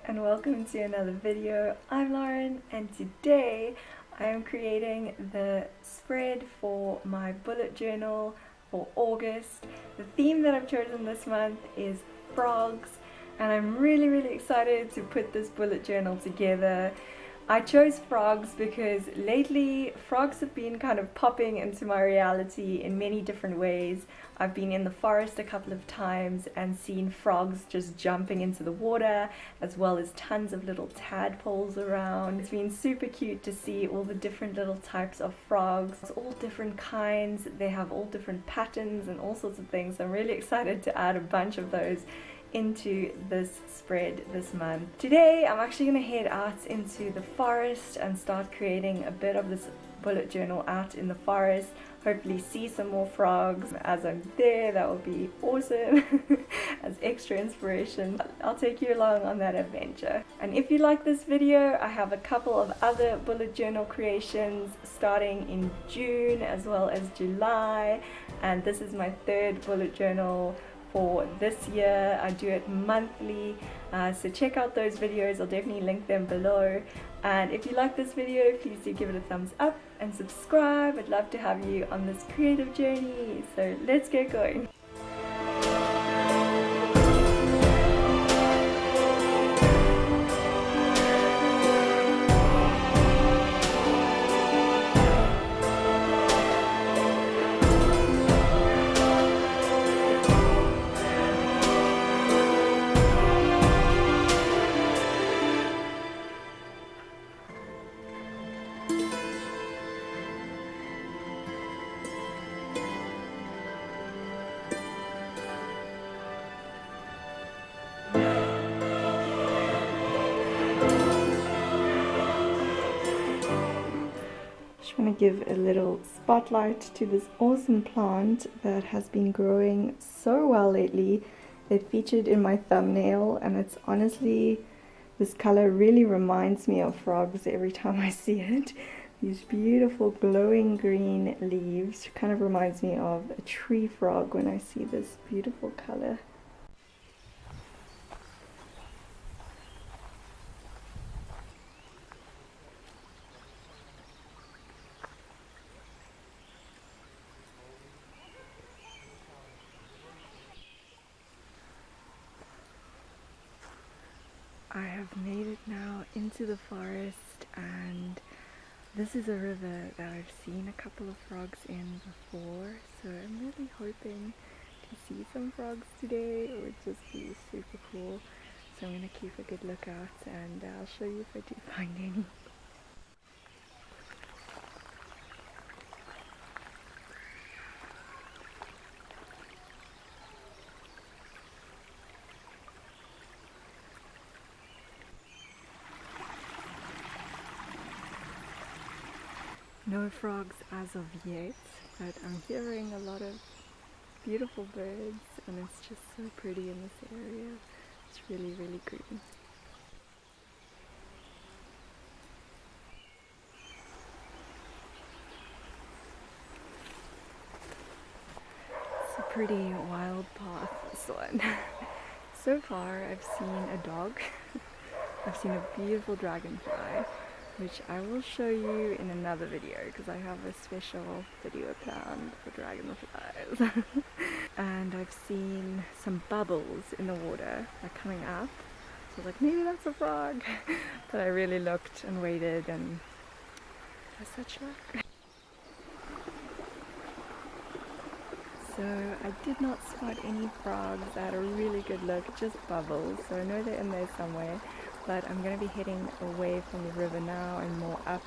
and welcome to another video. I'm Lauren and today I am creating the spread for my bullet journal for August. The theme that I've chosen this month is frogs and I'm really excited to put this bullet journal together. I chose frogs because lately frogs have been kind of popping into my reality in many different ways. I've been in the forest a couple of times and seen frogs just jumping into the water, as well as tons of little tadpoles around. It's been super cute to see all the different little types of frogs, all different kinds. They have all different patterns and all sorts of things. I'm really excited to add a bunch of those into this spread this month. Today I'm actually going to head out into the forest and start creating a bit of this bullet journal out in the forest. Hopefully see some more frogs as I'm there. That will be awesome as extra inspiration. I'll take you along on that adventure. And if you like this video, I have a couple of other bullet journal creations starting in June as well as July, and this is my third bullet journal for this year. I do it monthly, so check out those videos. I'll definitely link them below. And if you like this video, please do give it a thumbs up and subscribe. I'd love to have you on this creative journey. So let's get going. I want to give a little spotlight to this awesome plant that has been growing so well lately. It featured in my thumbnail and it's honestly, this color really reminds me of frogs every time I see it. These beautiful glowing green leaves kind of reminds me of a tree frog when I see this beautiful color. I have made it now into the forest, and this is a river that I've seen a couple of frogs in before, so I'm really hoping to see some frogs today. It would just be super cool, so I'm going to keep a good lookout and I'll show you if I do find any. No frogs as of yet, but I'm hearing a lot of beautiful birds and it's just so pretty in this area. It's really green. It's a pretty wild path, this one. So far I've seen a dog, I've seen a beautiful dragonfly, which I will show you in another video because I have a special video planned for dragonflies. And I've seen some bubbles in the water like coming up, so I was like, maybe that's a frog. But I really looked and waited and it was such luck. So I did not spot any frogs. I had a really good look, just bubbles, so I know they're in there somewhere. But I'm going to be heading away from the river now and more up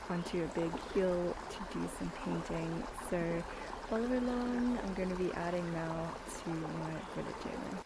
onto a big hill to do some painting. So follow along. I'm going to be adding now to my bullet journal.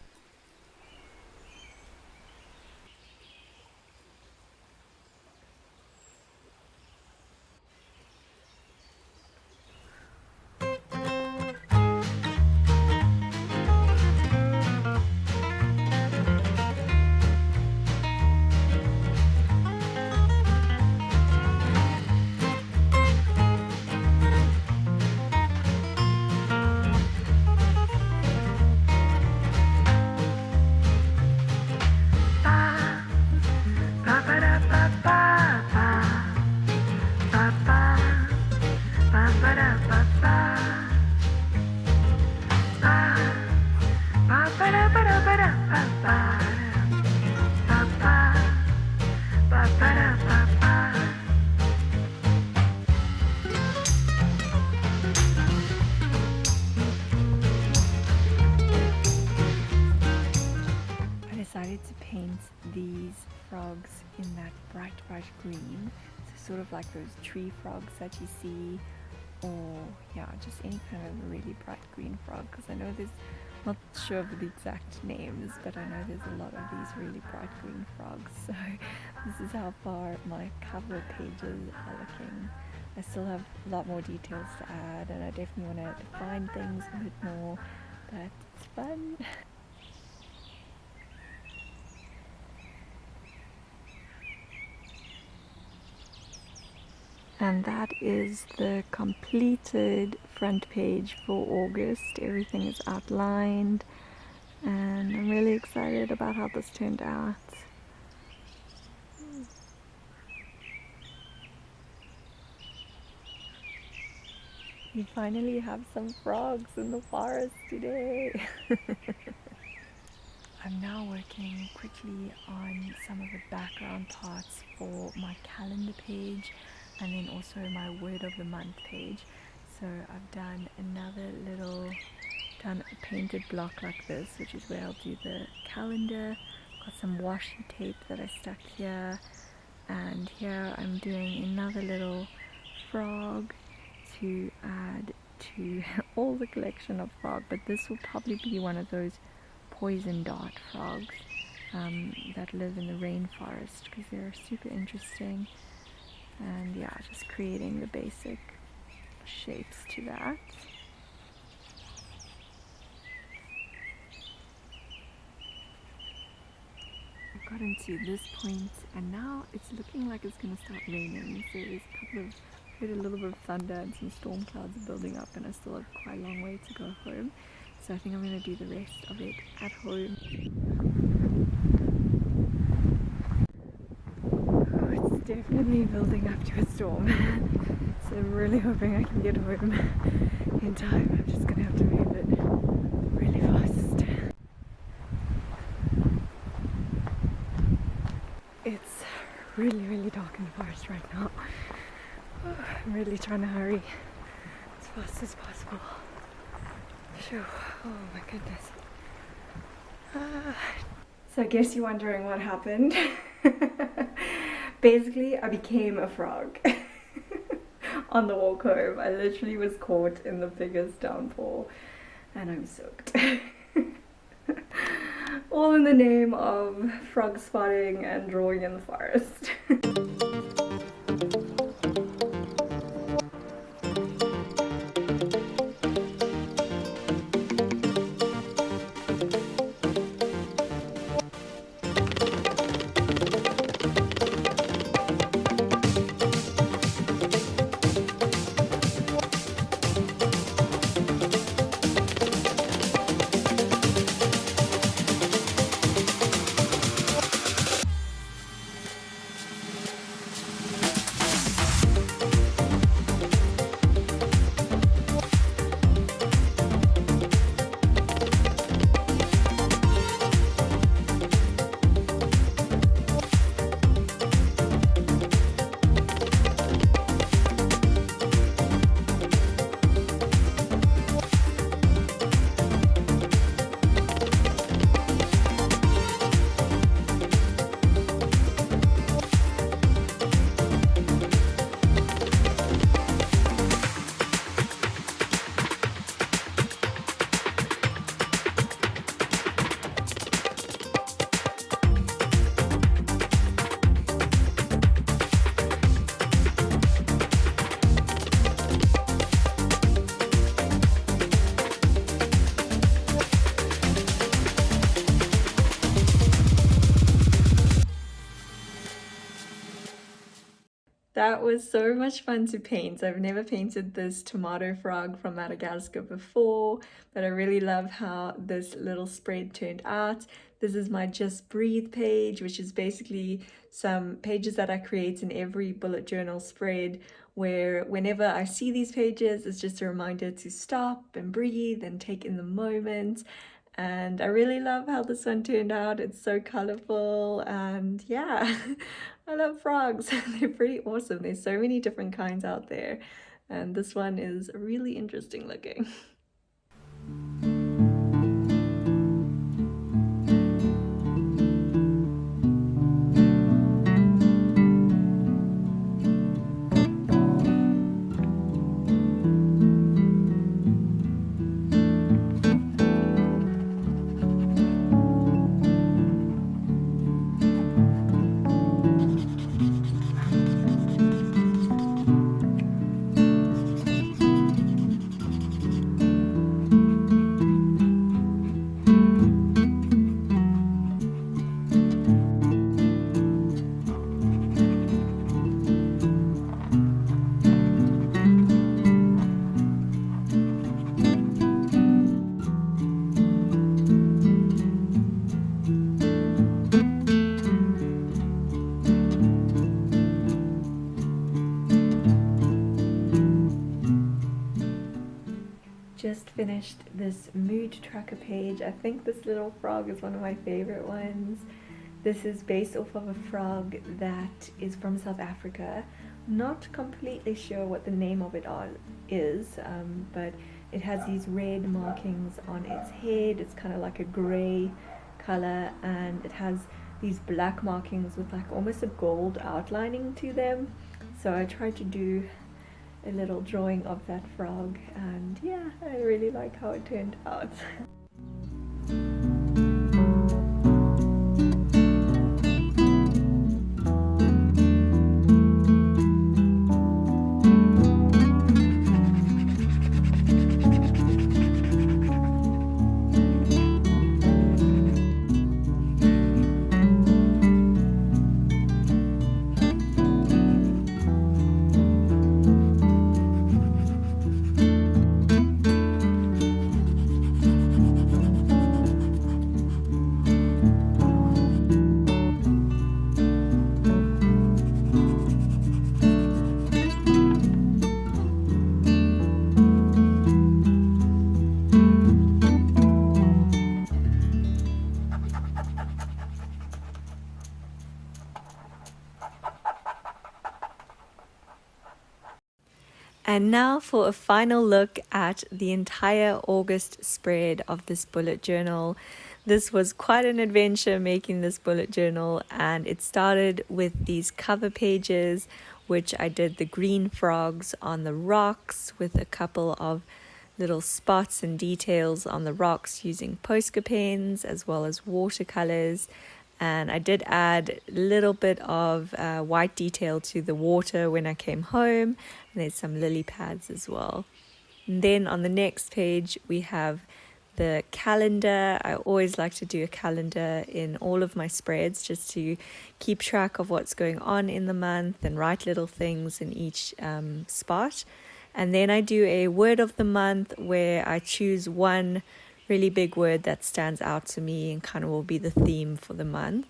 decided to paint these frogs in that bright green, so sort of like those tree frogs that you see, or yeah, just any kind of really bright green frog, because I know there's, not sure of the exact names, but I know there's a lot of these really bright green frogs. So this is how far my cover pages are looking. I still have a lot more details to add, and I definitely want to define things a bit more, but it's fun. And that is the completed front page for August. Everything is outlined, and I'm really excited about how this turned out. We finally have some frogs in the forest today. I'm now working quickly on some of the background parts for my calendar page, and then also my word of the month page. So I've done done a painted block like this, which is where I'll do the calendar. Got some washi tape that I stuck here, and here I'm doing another little frog to add to all the collection of frog, but this will probably be one of those poison dart frogs that live in the rainforest, because they're super interesting. And yeah, just creating the basic shapes to that. I've gotten to this point, and now it's looking like it's going to start raining. So there's heard a little bit of thunder and some storm clouds are building up, and I still have quite a long way to go home. So I think I'm going to do the rest of it at home. It's definitely building up to a storm. So I'm really hoping I can get home in time. I'm just going to have to move it really fast. It's really dark in the forest right now. I'm really trying to hurry as fast as possible. Phew. Oh my goodness. So I guess you're wondering what happened. Basically, I became a frog on the walk home. I literally was caught in the biggest downpour, and I'm soaked. All in the name of frog spotting and drawing in the forest. That was so much fun to paint. I've never painted this tomato frog from Madagascar before, but I really love how this little spread turned out. This is my Just Breathe page, which is basically some pages that I create in every bullet journal spread, where whenever I see these pages, it's just a reminder to stop and breathe and take in the moment. And I really love how this one turned out. It's so colorful, and yeah, I love frogs. They're pretty awesome. There's so many different kinds out there, and this one is really interesting looking. just finished this mood tracker page. I think this little frog is one of my favorite ones. This is based off of a frog that is from South Africa. Not completely sure what the name of it is, but it has these red markings on its head. It's kind of like a grey color, and it has these black markings with like almost a gold outlining to them. So I tried to do a little drawing of that frog, and yeah, I really like how it turned out. And now for a final look at the entire August spread of this bullet journal. This was quite an adventure making this bullet journal, and it started with these cover pages, which I did the green frogs on the rocks with a couple of little spots and details on the rocks using posca pens as well as watercolors. And I did add a little bit of white detail to the water when I came home, and there's some lily pads as well. And then on the next page we have the calendar. I always like to do a calendar in all of my spreads just to keep track of what's going on in the month and write little things in each spot. And then I do a word of the month where I choose one really big word that stands out to me and kind of will be the theme for the month.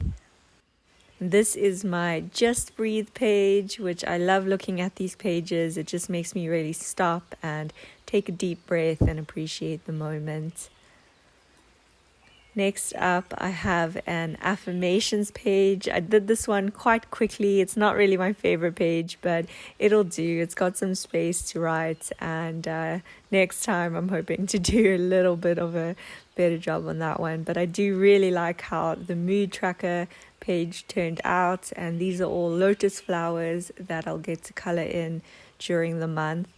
This is my Just Breathe page, which I love looking at these pages. It just makes me really stop and take a deep breath and appreciate the moment. Next up, I have an affirmations page. I did this one quite quickly. It's not really my favorite page, but it'll do. It's got some space to write, and next time I'm hoping to do a little bit of a better job on that one. But I do really like how the mood tracker page turned out, and these are all lotus flowers that I'll get to color in during the month.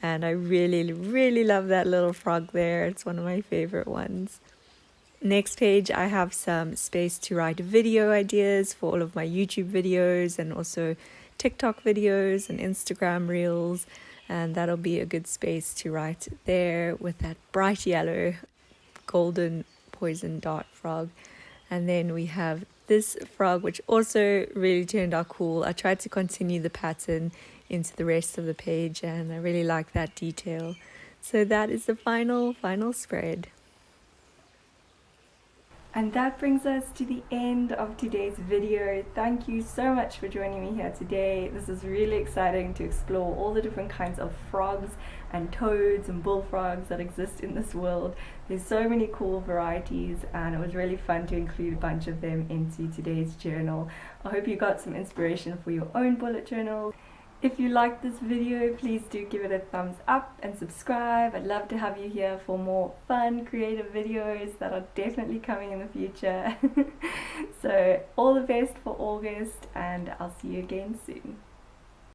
And I really, really love that little frog there. It's one of my favorite ones. Next page, I have some space to write video ideas for all of my YouTube videos and also TikTok videos and Instagram reels, and that'll be a good space to write there with that bright yellow golden poison dart frog. And then we have this frog, which also really turned out cool. I tried to continue the pattern into the rest of the page, and I really like that detail. So that is the final spread. And that brings us to the end of today's video. Thank you so much for joining me here today. This is really exciting to explore all the different kinds of frogs and toads and bullfrogs that exist in this world. There's so many cool varieties, and it was really fun to include a bunch of them into today's journal. I hope you got some inspiration for your own bullet journal. If you liked this video, please do give it a thumbs up and subscribe. I'd love to have you here for more fun, creative videos that are definitely coming in the future. So all the best for August, and I'll see you again soon.